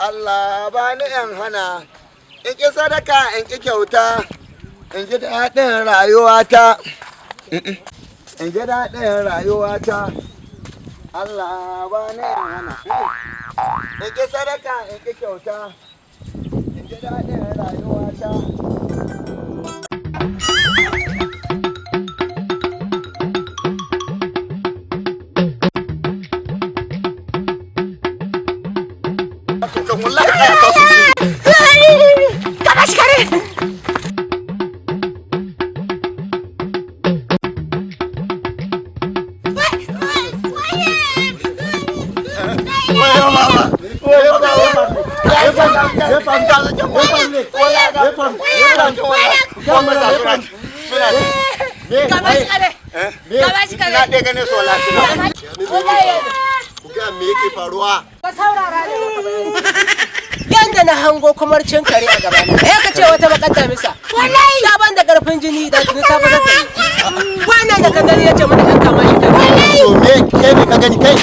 Allah ba ni ‘yan hana, in ƙi sadaka in ƙi kyauta, in ji daɗin rayuwata, in ji daɗin rayuwata. Allah ba ni ‘yan hana, in ƙi sadaka in ƙi kyauta, in ji daɗin rayuwata. Yanda na hango kumarcin kare a gaba na ya kace wata bakanta misa wallahi ta ban da karfin jini da tuni ta bazar da ni wannan da ka gani yace mana kan kama shi wallahi to me kai ne ka gani kai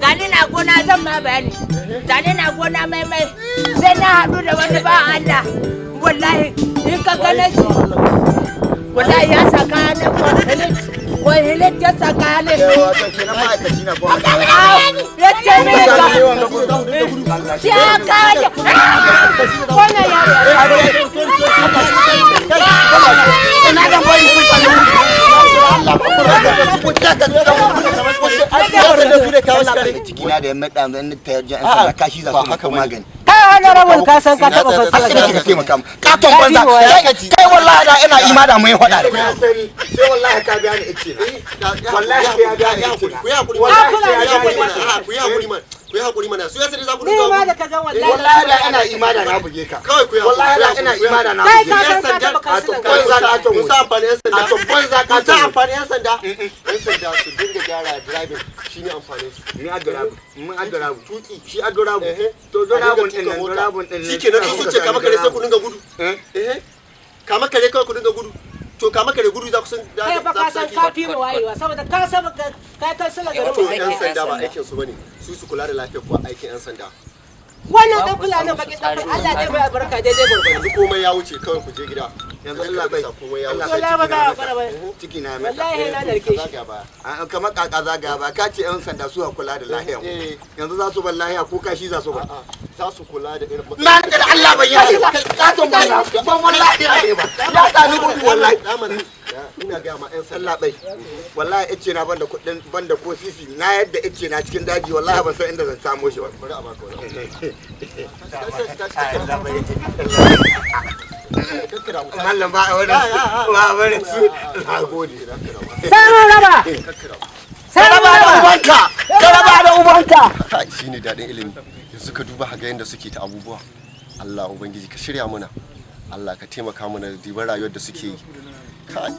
gani na gona zan ma bayani gani na gona mai sai na hadu da wani ba Allah wallahi in ka gane shi wallahi ya saka ne wai hilet ya saka ne wato kenan ma'aikaci na ko ya ce me ka ya ka ya wannan ya ina da bari ku ta Allah ku ta ka ciki na da yamma dan zan ta yarda an saka kashi za su maka magani honorable ka san ka taba fassara ka taimaka mu katon banza kai wallahi da ina imada mu yi hada da sai wallahi ka biya ni ice wallahi sai ya biya ni ice ku ya hakuri ku ya hakuri man ku ya hakuri mana su yasa da za ku dinga ma da ka ga wallahi da ina imada na buge ka kawai ku ya wallahi da ina imada na buge ka san ka taba fassara banza ka to musa amfani yan sanda to banza ka to amfani yan sanda su dinga gyara driving shine amfani su ni adorabu mun adorabu tuki shi adorabu to dorabun din shikenan su ce kama kare sai ku dinga gudu kama kare kawai ku dinga gudu to kama kare gudu za ku san kai ba ka san ka fi mu wayewa saboda ka san kai kan sala garin mu yan sanda ba aikin su bane su kula da lafiyar ku aikin yan sanda wannan dan fulani baki dan Allah dai bai albarka daidai gurgurdu yanzu komai ya wuce kawai ku je gida yanzu Allah bai komai ya wuce wallahi ba za ka ba ciki na mai wallahi na narke shi kamar kaka zaga ba ka ce yan sanda su kula da lahiya yanzu za su bar lahiya ko kashi za su ba za su kula da irin na da Allah bai yi ka to ban wallahi ne ba ya tsani gudu wallahi ina ga ma yan sallah bai wallahi ice na banda kudin banda ko sisi na yadda ice na cikin daji wallahi ban san inda zan samu shi ba bari a baka wani mallam ba wani ba wani su na gode sai raba sai raba da ubanka ka raba da ubanka shine dadin ilimi yanzu ka duba ga yanda suke ta abubuwa Allah ubangiji ka shirya mana Allah ka taimaka mana da dibar rayuwar da suke yi kai